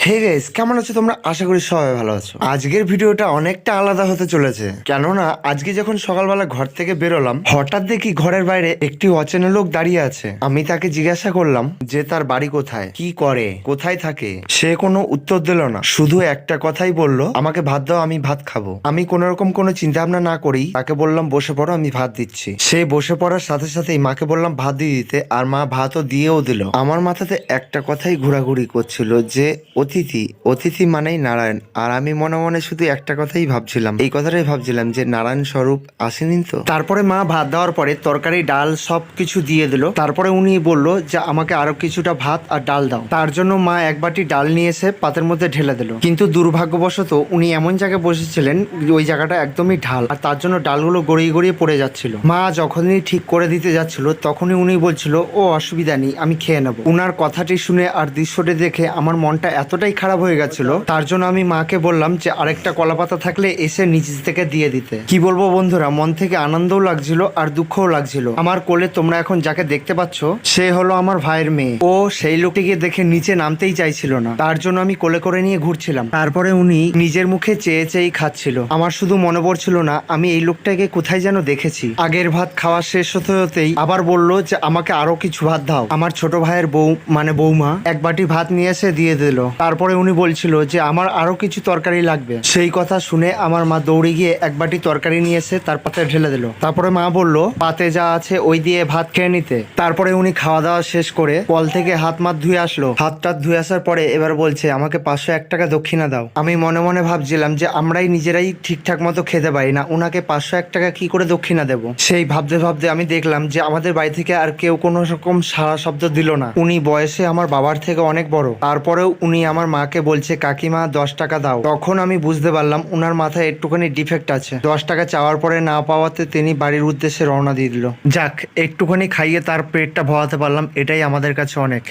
Hey guys, কেমন আছো তোমরা? আশা করি সবাই ভালো আছো। আজকের ভিডিওটা অনেকটা আলাদা হতে চলেছে, কেননা আজকে যখন সকালবেলা ঘর থেকে বেরোলাম, হঠাৎ দেখি ঘরের বাইরে একটি অচেনা লোক দাঁড়িয়ে আছে। আমি তাকে জিজ্ঞাসা করলাম যে তার বাড়ি কোথায়, কি করে, কোথায় থাকে। সে কোনো উত্তর দিল না, শুধু একটা কথাই বলল, আমাকে ভাত দাও, আমি ভাত খাবো। আমি কোনো রকম কোনো চিন্তা ভাবনা না করেই তাকে বললাম বসে পড়ো, আমি ভাত দিচ্ছি। সে বসে পড়ার সাথে সাথেই মাকে বললাম ভাত দিয়ে দিতে, আর মা ভাতও দিয়েও দিল। আমার মাথাতে একটা কথাই ঘোরাঘুরি করছিল যে অতিথি অতিথি মানেই নারায়ণ। আর আমি মনে মনে শুধু একটা কথাই ভাবছিলাম, এই কথাটাই ভাবছিলাম যে নারায়ণ স্বরূপ আসেনি তো। তারপরে মা ভাত দেওয়ার পরে তরকারি ডাল সব কিছু দিয়ে দিল। তারপরে উনি বলল যে আমাকে আরো কিছুটা ভাত আর ডাল দাও। তার জন্য মা এক বাটি ডাল নিয়ে এসে পাতের মধ্যে ঢেলে দিল। কিন্তু দুর্ভাগ্যবশত উনি এমন জায়গায় বসেছিলেন, ওই জায়গাটা একদমই ঢাল, আর তার জন্য ডালগুলো গড়িয়ে গড়িয়ে পড়ে যাচ্ছিল। মা যখনই ঠিক করে দিতে যাচ্ছিল তখনই উনি বলছিল ও অসুবিধা নেই, আমি খেয়ে নেবো। উনার কথাটি শুনে আর দৃশ্যটি দেখে আমার মনটা এতটাই খারাপ হয়ে গেছিল, তার জন্য আমি মাকে বললাম যে আরেকটা কলা পাতা থাকলে এসে নিচ থেকে দিয়ে দিতে। কি বলবো বন্ধুরা, মন থেকে আনন্দও লাগছিল আর দুঃখও লাগছিল। আমার কোলে তোমরা এখন যাকে দেখতে পাচ্ছ সে হলো আমার ভাইয়ের মেয়ে। ও সেই লোকটিকে দেখে নিচে নামতেই চাইছিল না, তার জন্য আমি কোলে করে নিয়ে ঘুরছিলাম। তারপরে উনি নিজের মুখে চেয়ে চেয়েই খাচ্ছিল। আমার শুধু মনে পড়ছিল না আমি এই লোকটাকে কোথায় যেন দেখেছি। আগের ভাত খাওয়া শেষ হতে হতেই আবার বলল যে আমাকে আরো কিছু ভাত দাও। আমার ছোট ভাইয়ের বউ মানে বৌমা এক বাটি ভাত নিয়ে এসে দিয়ে দিল। তারপরে উনি বলছিল যে আমার আরো কিছু তরকারি লাগবে। সেই কথা শুনে আমার মা দৌড়ে গিয়ে এক বাটি তরকারি নিয়ে এসে তার পাতে ঢেলে দিল। তারপরে মা বলল পাতে যা আছে ওই দিয়ে ভাত খেয়ে নিতে। তারপরে উনি খাওয়া দাওয়া শেষ করে কল থেকে হাত মাত ধুয়ে আসলো। হাত টাত ধুয়ে আসার পরে এবার বলছে আমাকে 501 টাকা দক্ষিণা দাও। আমি মনে মনে ভাবছিলাম যে আমরাই নিজেরাই ঠিকঠাক মতো খেতে পারি না, উনাকে 501 টাকা কি করে দক্ষিণা দেবো। সেই ভাবতে ভাবতে আমি দেখলাম যে আমাদের বাড়ি থেকে আর কেউ কোনো রকম সাড়া শব্দ দিল না। উনি বয়সে আমার বাবার থেকে অনেক বড়, তারপরেও উনি আমার মাকে বলছে কাকিমা 10 টাকা দাও। তখন আমি বুঝতে পারলাম উনার মাথায় একটুখানি ডিফেক্ট আছে। 10 টাকা চাওয়ার পরে না পাওয়াতে তিনি বাড়ির উদ্দেশ্যে রওনা দিয়ে দিল। যাক, একটুখানি খাইয়ে তার পেটটা ভরাতে পারলাম, এটাই আমাদের কাছে অনেক।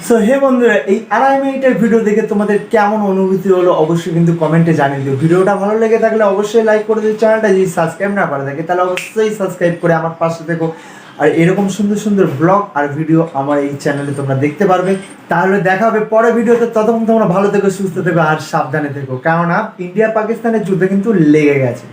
সো হে বন্ধুরা, এই 2.5 মিনিটের ভিডিও দেখে তোমাদের কেমন অনুভূতি হলো অবশ্যই কিন্তু কমেন্টে জানিয়ে দিও। ভিডিওটা ভালো লেগে থাকলে অবশ্যই লাইক করে দিও। চ্যানেলটা যদি সাবস্ক্রাইব না করে থাকে তাহলে অবশ্যই সাবস্ক্রাইব করে আমার পাশে থেকো। আর এরকম সুন্দর সুন্দর ব্লগ আর ভিডিও আমার এই চ্যানেলে তোমরা দেখতে পারবে। তাহলে দেখা হবে পরের ভিডিওতে। ততক্ষণ তোমরা ভালো থেকো, সুস্থ থেকো আর সাবধানে থেকো, কেননা ইন্ডিয়া পাকিস্তানের যুদ্ধ কিন্তু লেগে গেছে।